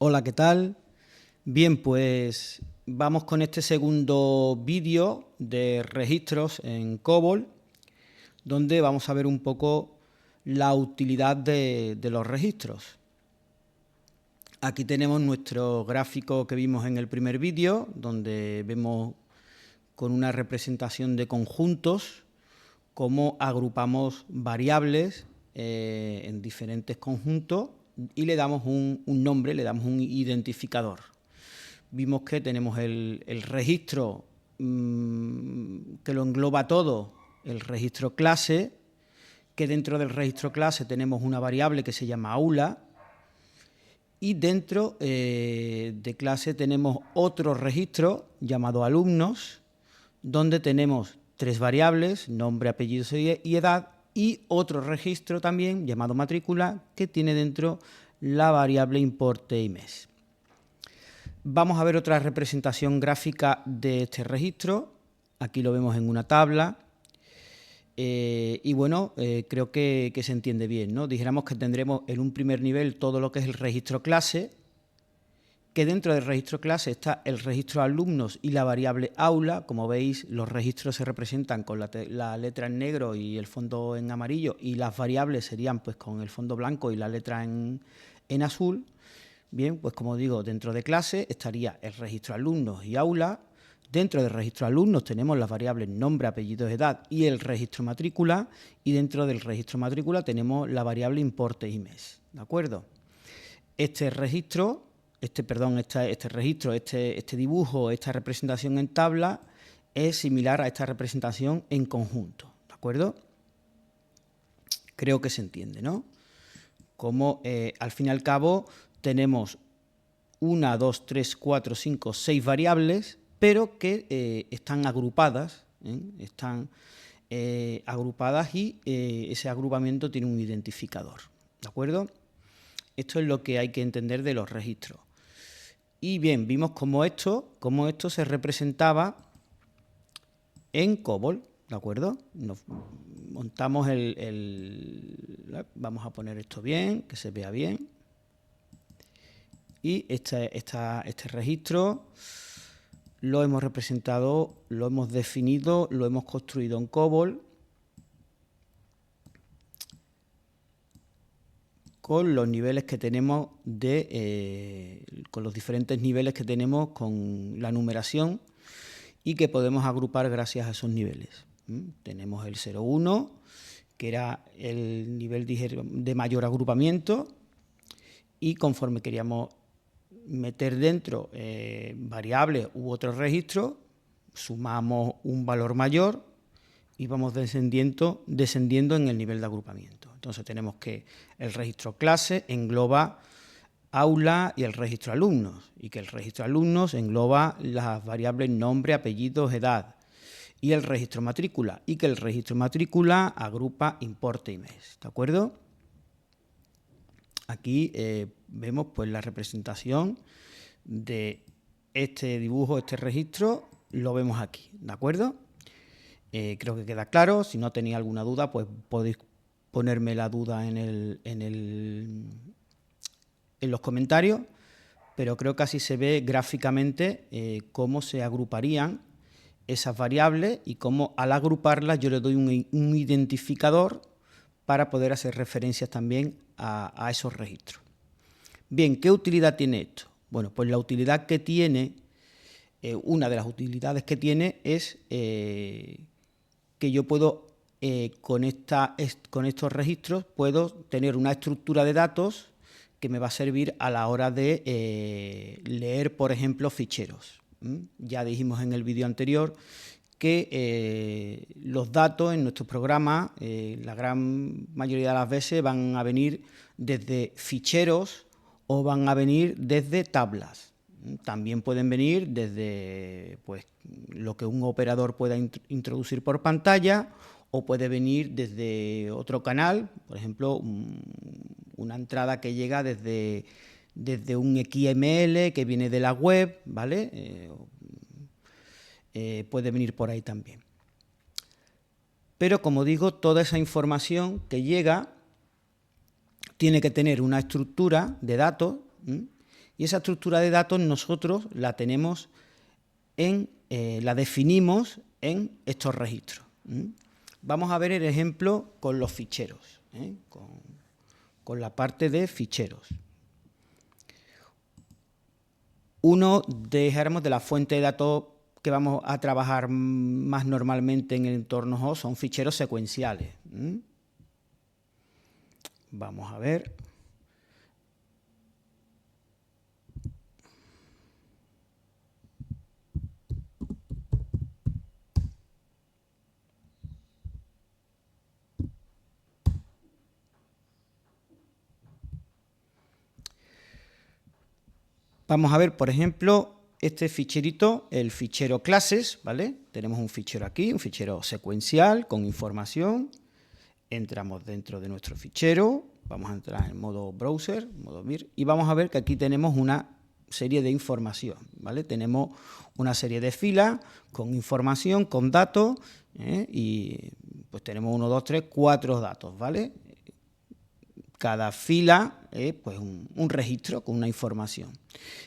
Hola, ¿qué tal? Bien, pues vamos con este segundo vídeo de registros en COBOL, donde vamos a ver un poco la utilidad de los registros. Aquí tenemos nuestro gráfico que vimos en el primer vídeo, donde vemos con una representación de conjuntos cómo agrupamos variables en diferentes conjuntos y le damos un nombre, le damos un identificador. Vimos que tenemos el registro que lo engloba todo, el registro clase, que dentro del registro clase tenemos una variable que se llama aula, y dentro de clase tenemos otro registro llamado alumnos, donde tenemos tres variables, nombre, apellido y edad, y otro registro también llamado matrícula, que tiene dentro la variable importe y mes. Vamos a ver otra representación gráfica de este registro. Aquí lo vemos en una tabla. Y bueno, creo que se entiende bien, ¿no? Dijéramos que tendremos en un primer nivel todo lo que es el registro clase, que dentro del registro clase está el registro alumnos y la variable aula. Como veis, los registros se representan con la letra en negro y el fondo en amarillo, y las variables serían pues con el fondo blanco y la letra en azul. Bien, pues como digo, dentro de clase estaría el registro alumnos y aula. Dentro del registro alumnos tenemos las variables nombre, apellido, edad y el registro matrícula, y dentro del registro matrícula tenemos la variable importe y mes, ¿de acuerdo? Este dibujo, esta representación en tabla es similar a esta representación en conjunto, ¿de acuerdo? Creo que se entiende, ¿no? Como al fin y al cabo tenemos 1, 2, 3, 4, 5, 6 variables, pero que están agrupadas, agrupadas, y ese agrupamiento tiene un identificador, ¿de acuerdo? Esto es lo que hay que entender de los registros. Y bien, vimos cómo esto se representaba en COBOL, ¿de acuerdo? Nos montamos vamos a poner esto bien, que se vea bien. Y este registro lo hemos representado, lo hemos definido, lo hemos construido en COBOL con los niveles que tenemos con los diferentes niveles que tenemos con la numeración y que podemos agrupar gracias a esos niveles. Tenemos el 0,1, que era el nivel de mayor agrupamiento, y conforme queríamos meter dentro variables u otros registros, sumamos un valor mayor y vamos descendiendo en el nivel de agrupamiento. Entonces tenemos que el registro clase engloba aula y el registro alumnos, y que el registro alumnos engloba las variables nombre, apellidos, edad, y el registro matrícula, y que el registro matrícula agrupa importe y mes, ¿de acuerdo? Aquí vemos pues la representación de este dibujo, este registro, lo vemos aquí, ¿de acuerdo? Creo que queda claro. Si no tenéis alguna duda, pues podéis ponerme la duda en los comentarios, pero creo que así se ve gráficamente cómo se agruparían esas variables y cómo al agruparlas yo le doy un identificador para poder hacer referencias también a esos registros. Bien, ¿qué utilidad tiene esto? Bueno, pues la utilidad que tiene, una de las utilidades que tiene es que yo puedo, con estos registros, puedo tener una estructura de datos que me va a servir a la hora de leer, por ejemplo, ficheros. Ya dijimos en el vídeo anterior que los datos en nuestros programas, la gran mayoría de las veces, van a venir desde ficheros o van a venir desde tablas. También pueden venir desde pues, lo que un operador pueda introducir por pantalla, o puede venir desde otro canal, por ejemplo, una entrada que llega desde un XML que viene de la web, ¿vale? Puede venir por ahí también. Pero, como digo, toda esa información que llega tiene que tener una estructura de datos, Y esa estructura de datos nosotros la tenemos la definimos en estos registros. Vamos a ver el ejemplo con los ficheros, con la parte de ficheros. Uno dijéramos de la fuente de datos que vamos a trabajar más normalmente en el entorno host son ficheros secuenciales. Vamos a ver. Vamos a ver, por ejemplo, este ficherito, el fichero clases, ¿vale? Tenemos un fichero aquí, un fichero secuencial con información. Entramos dentro de nuestro fichero, vamos a entrar en modo browser, modo mir, y vamos a ver que aquí tenemos una serie de información, ¿vale? Tenemos una serie de filas con información, con datos, y pues tenemos 1, 2, 3, 4 datos, ¿vale? Cada fila es pues un registro con una información.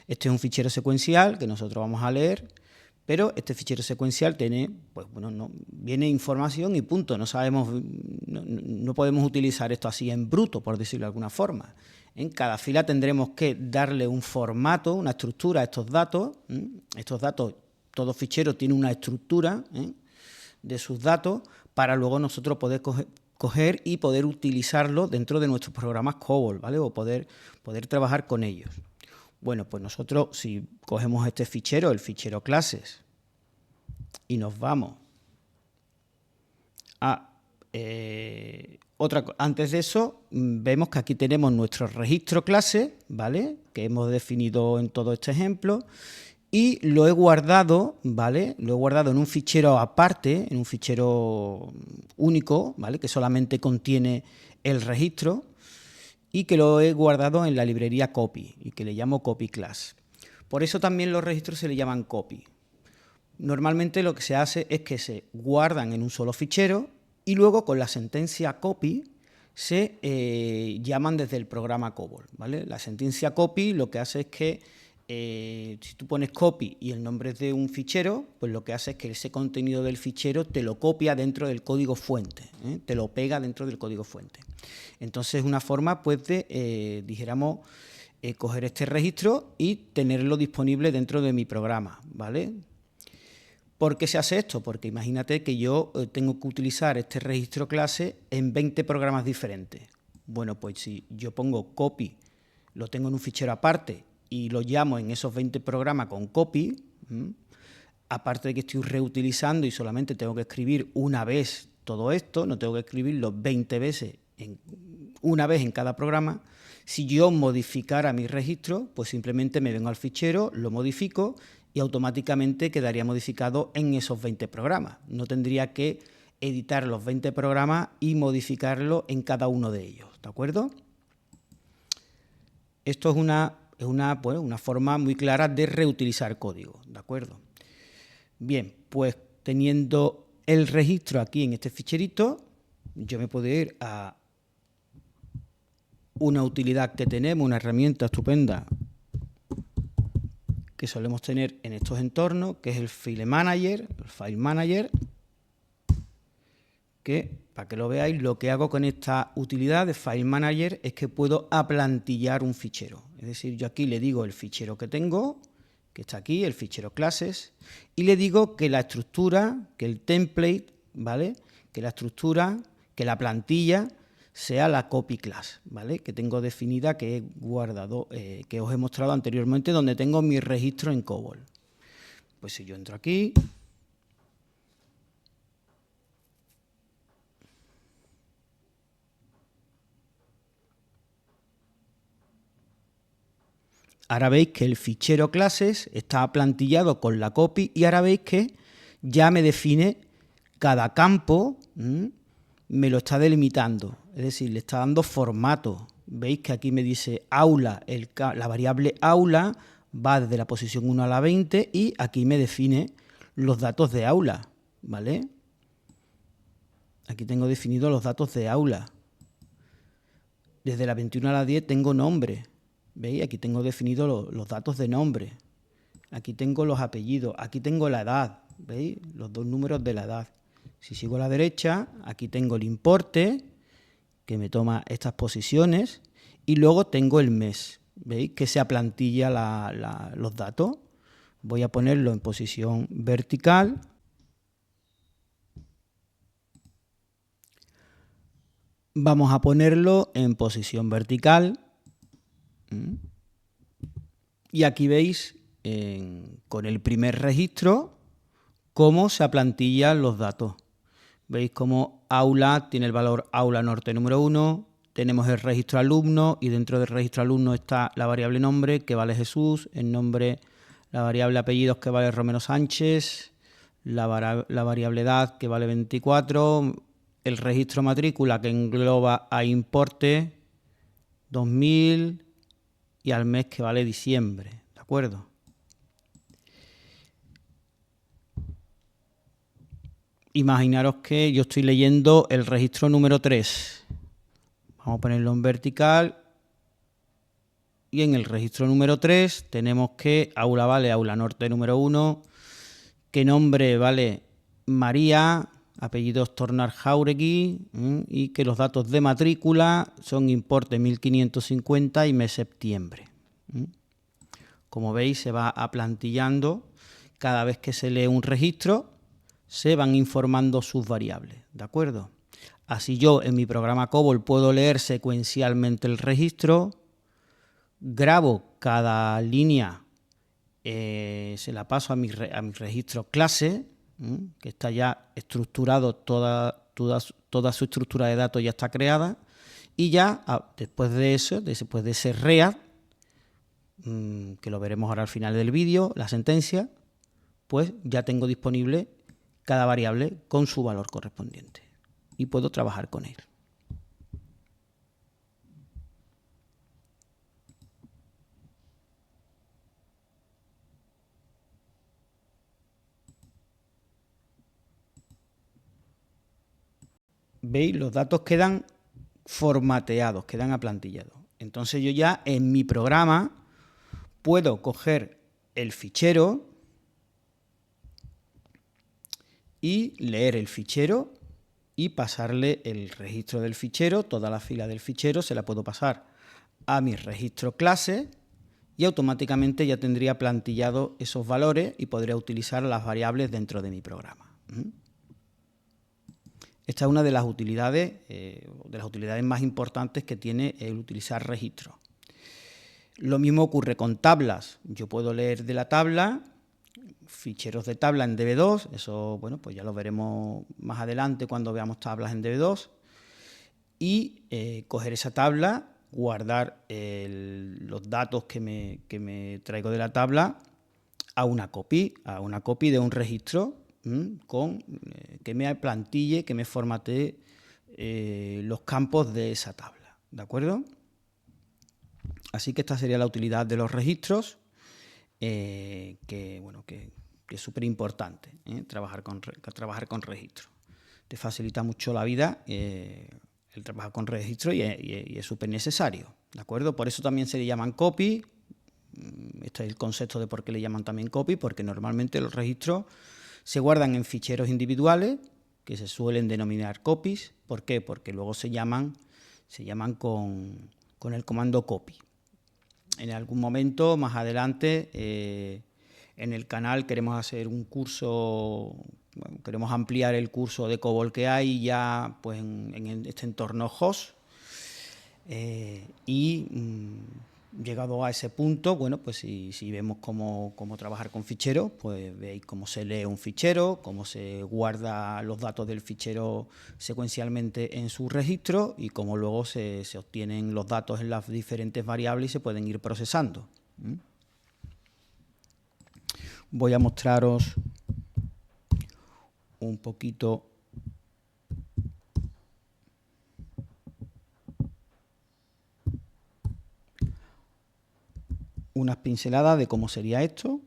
Este es un fichero secuencial que nosotros vamos a leer, pero este fichero secuencial tiene, pues bueno, viene información y punto. No sabemos, no podemos utilizar esto así en bruto, por decirlo de alguna forma. En cada fila tendremos que darle un formato, una estructura a estos datos. Estos datos, todo fichero tiene una estructura de sus datos para luego nosotros poder coger y poder utilizarlo dentro de nuestros programas COBOL, ¿vale? O poder trabajar con ellos. Bueno, pues nosotros si cogemos este fichero, el fichero clases, y nos vamos a antes de eso, vemos que aquí tenemos nuestro registro clase, ¿vale? Que hemos definido en todo este ejemplo, y lo he guardado, ¿vale? Lo he guardado en un fichero aparte, en un fichero único, ¿vale? Que solamente contiene el registro y que lo he guardado en la librería copy y que le llamo copy class. Por eso también los registros se le llaman copy. Normalmente lo que se hace es que se guardan en un solo fichero y luego con la sentencia copy se llaman desde el programa COBOL, ¿vale? La sentencia copy lo que hace es que si tú pones copy y el nombre es de un fichero, pues lo que hace es que ese contenido del fichero te lo copia dentro del código fuente, te lo pega dentro del código fuente. Entonces es una forma pues de, dijéramos, coger este registro y tenerlo disponible dentro de mi programa, ¿vale? ¿Por qué se hace esto? Porque imagínate que yo tengo que utilizar este registro clase en 20 programas diferentes. Bueno, pues si yo pongo copy, lo tengo en un fichero aparte y lo llamo en esos 20 programas con copy, aparte de que estoy reutilizando y solamente tengo que escribir una vez todo esto, no tengo que escribirlo 20 veces, una vez en cada programa. Si yo modificara mi registro, pues simplemente me vengo al fichero, lo modifico y automáticamente quedaría modificado en esos 20 programas. No tendría que editar los 20 programas y modificarlo en cada uno de ellos, ¿de acuerdo? Esto es una forma muy clara de reutilizar código, ¿de acuerdo? Bien, pues teniendo el registro aquí en este ficherito, yo me puedo ir a una utilidad que tenemos, una herramienta estupenda que solemos tener en estos entornos, que es el File Manager, que, para que lo veáis, lo que hago con esta utilidad de File Manager es que puedo aplantillar un fichero. Es decir, yo aquí le digo el fichero que tengo, que está aquí, el fichero clases, y le digo que la estructura, que el template, ¿vale? Que la estructura, que la plantilla sea la copy class, ¿vale? Que tengo definida, que he guardado, que os he mostrado anteriormente, donde tengo mi registro en COBOL. Pues si yo entro aquí, ahora veis que el fichero clases está plantillado con la copy y ahora veis que ya me define cada campo, me lo está delimitando, es decir, le está dando formato. Veis que aquí me dice aula, la variable aula va desde la posición 1 a la 20 y aquí me define los datos de aula, ¿vale? Aquí tengo definidos los datos de aula. Desde la 21 a la 10 tengo nombre. ¿Veis? Aquí tengo definidos los datos de nombre. Aquí tengo los apellidos. Aquí tengo la edad. ¿Veis? Los dos números de la edad. Si sigo a la derecha, aquí tengo el importe, que me toma estas posiciones, y luego tengo el mes. ¿Veis? Que se aplantilla los datos. Voy a ponerlo en posición vertical. Vamos a ponerlo en posición vertical. Y aquí veis con el primer registro cómo se aplantillan los datos. Veis cómo aula tiene el valor aula norte número 1, tenemos el registro alumno y dentro del registro alumno está la variable nombre que vale Jesús, el nombre, la variable apellidos que vale Romero Sánchez, la variable edad que vale 24, el registro matrícula que engloba a importe 2000 y al mes que vale diciembre, ¿de acuerdo? Imaginaros que yo estoy leyendo el registro número 3. Vamos a ponerlo en vertical. Y en el registro número 3 tenemos que aula vale aula norte número 1, que nombre vale María, apellidos Tornar Jauregui, y que los datos de matrícula son importe 1550 y mes septiembre. Como veis, se va aplantillando. Cada vez que se lee un registro, se van informando sus variables, ¿de acuerdo? Así yo en mi programa COBOL puedo leer secuencialmente el registro, grabo cada línea, se la paso a mi registro clase, que está ya estructurado, toda su estructura de datos ya está creada, y ya después de eso, después de ese READ, que lo veremos ahora al final del vídeo, la sentencia, pues ya tengo disponible cada variable con su valor correspondiente y puedo trabajar con él. ¿Veis? Los datos quedan formateados, quedan aplantillados. Entonces yo ya en mi programa puedo coger el fichero y leer el fichero y pasarle el registro del fichero, toda la fila del fichero se la puedo pasar a mi registro clase y automáticamente ya tendría plantillado esos valores y podría utilizar las variables dentro de mi programa. Esta es una de las utilidades más importantes que tiene el utilizar registros. Lo mismo ocurre con tablas. Yo puedo leer de la tabla, ficheros de tabla en DB2, eso bueno, pues ya lo veremos más adelante cuando veamos tablas en DB2, y coger esa tabla, guardar los datos que me traigo de la tabla a una copy de un registro que me plantille, que me formatee los campos de esa tabla, ¿de acuerdo? Así que esta sería la utilidad de los registros, que es súper importante, trabajar con registros. Te facilita mucho la vida el trabajar con registros y es súper necesario, ¿de acuerdo? Por eso también se le llaman copy. Este es el concepto de por qué le llaman también copy, porque normalmente los registros se guardan en ficheros individuales que se suelen denominar copies. ¿Por qué? Porque luego se llaman con el comando copy. En algún momento, más adelante, en el canal queremos hacer un curso, queremos ampliar el curso de COBOL que hay ya pues, en este entorno host. Llegado a ese punto, bueno, pues si vemos cómo trabajar con ficheros, pues veis cómo se lee un fichero, cómo se guarda los datos del fichero secuencialmente en su registro y cómo luego se obtienen los datos en las diferentes variables y se pueden ir procesando. Voy a mostraros un poquito unas pinceladas de cómo sería esto,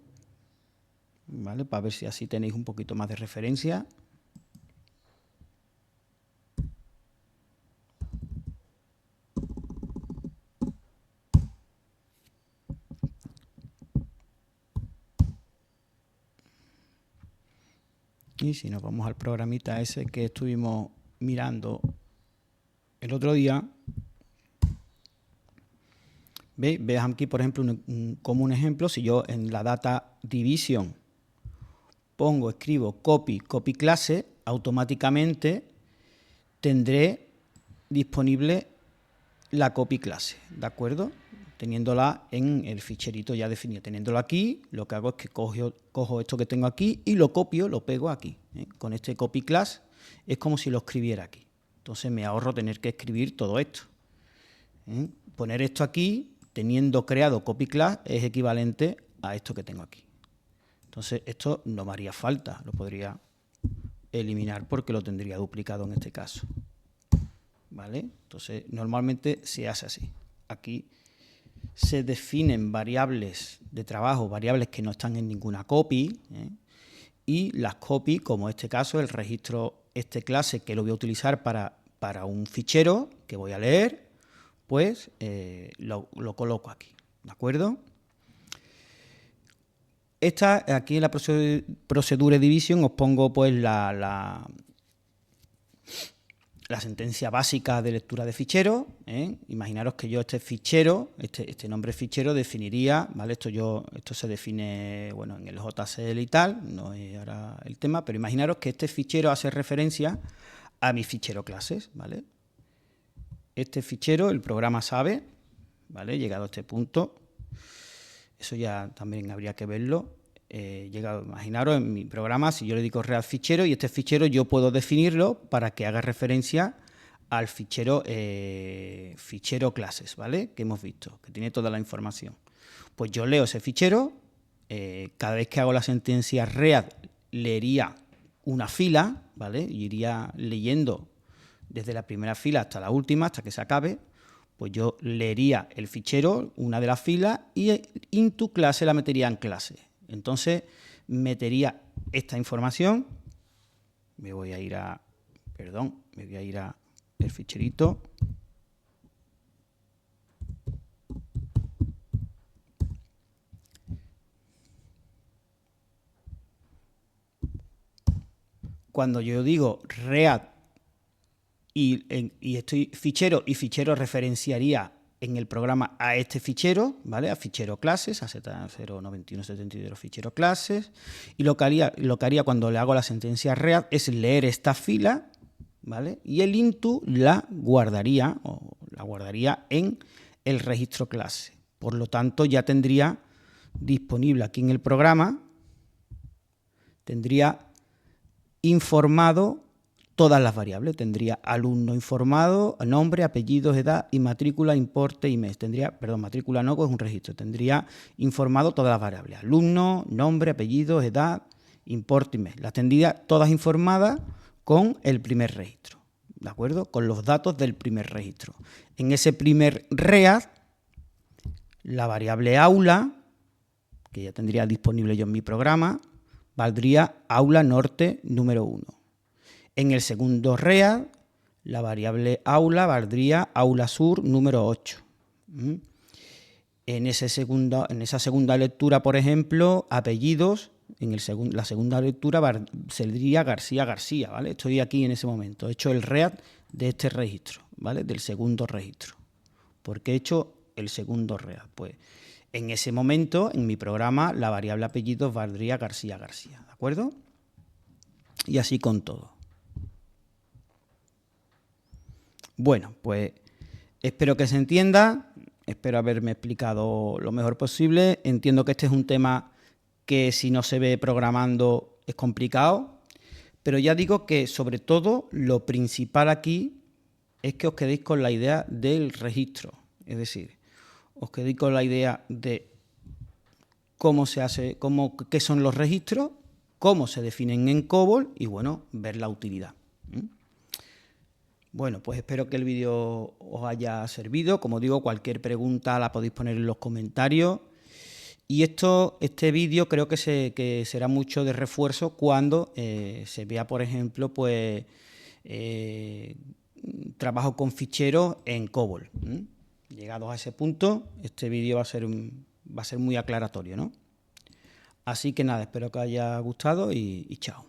¿vale? Para ver si así tenéis un poquito más de referencia. Y si nos vamos al programita ese que estuvimos mirando el otro día, ¿veis? Veis aquí, por ejemplo, como un ejemplo, si yo en la data division escribo copy clase, automáticamente tendré disponible la copy clase, ¿de acuerdo? Teniéndola en el ficherito ya definido. Teniéndolo aquí, lo que hago es que cojo esto que tengo aquí y lo copio, lo pego aquí. Con este copy class es como si lo escribiera aquí. Entonces me ahorro tener que escribir todo esto. Poner esto aquí, teniendo creado copy class, es equivalente a esto que tengo aquí. Entonces esto no me haría falta, lo podría eliminar porque lo tendría duplicado en este caso. ¿Vale? Entonces normalmente se hace así. Aquí se definen variables de trabajo, variables que no están en ninguna copy, y las copy, como en este caso, el registro, este clase que lo voy a utilizar para un fichero que voy a leer, pues lo coloco aquí, ¿de acuerdo? Aquí en la procedure division os pongo pues la sentencia básica de lectura de fichero. Imaginaros que yo este fichero, este nombre fichero definiría, ¿vale? Esto se define, bueno, en el JCL y tal, no es ahora el tema, pero imaginaros que este fichero hace referencia a mi fichero clases, ¿vale? Este fichero, el programa sabe, ¿vale? Llegado a este punto, eso ya también habría que verlo. Imaginaros en mi programa, si yo le digo real fichero, y este fichero yo puedo definirlo para que haga referencia al fichero clases, ¿vale? Que hemos visto, que tiene toda la información. Pues yo leo ese fichero, cada vez que hago la sentencia read leería una fila, ¿vale? Y iría leyendo desde la primera fila hasta la última, hasta que se acabe. Pues yo leería el fichero, una de las filas, y into clase la metería en clase. Entonces metería esta información, me voy a ir a el ficherito, cuando yo digo read y estoy fichero, y fichero referenciaría en el programa a este fichero, ¿vale? A fichero clases, a Z09172 fichero clases, y lo que haría cuando le hago la sentencia read es leer esta fila, ¿vale? Y el into la guardaría en el registro clase. Por lo tanto, ya tendría disponible aquí en el programa, tendría informado todas las variables. Tendría alumno informado, nombre, apellidos, edad y matrícula, importe y mes. Matrícula no, pues es un registro. Tendría informado todas las variables. Alumno, nombre, apellidos, edad, importe y mes. Las tendría todas informadas con el primer registro, ¿de acuerdo? Con los datos del primer registro. En ese primer read, la variable aula, que ya tendría disponible yo en mi programa, valdría aula norte número 1. En el segundo read, la variable aula valdría aula sur número 8. En esa segunda lectura, por ejemplo, apellidos, la segunda lectura sería García García, ¿vale? Estoy aquí en ese momento, he hecho el read de este registro, ¿vale? Del segundo registro. ¿Por qué he hecho el segundo read? Pues en ese momento, en mi programa, la variable apellidos valdría García García, ¿de acuerdo? Y así con todo. Bueno, pues espero que se entienda, espero haberme explicado lo mejor posible. Entiendo que este es un tema que si no se ve programando es complicado, pero ya digo que sobre todo lo principal aquí es que os quedéis con la idea del registro, es decir, os quedéis con la idea de cómo se hace, qué son los registros, cómo se definen en COBOL y, bueno, ver la utilidad. Bueno, pues espero que el vídeo os haya servido. Como digo, cualquier pregunta la podéis poner en los comentarios. Y este vídeo creo que será mucho de refuerzo cuando se vea, por ejemplo, pues trabajo con ficheros en COBOL. Llegados a ese punto, este vídeo va a ser muy aclaratorio, ¿no? Así que nada, espero que os haya gustado y chao.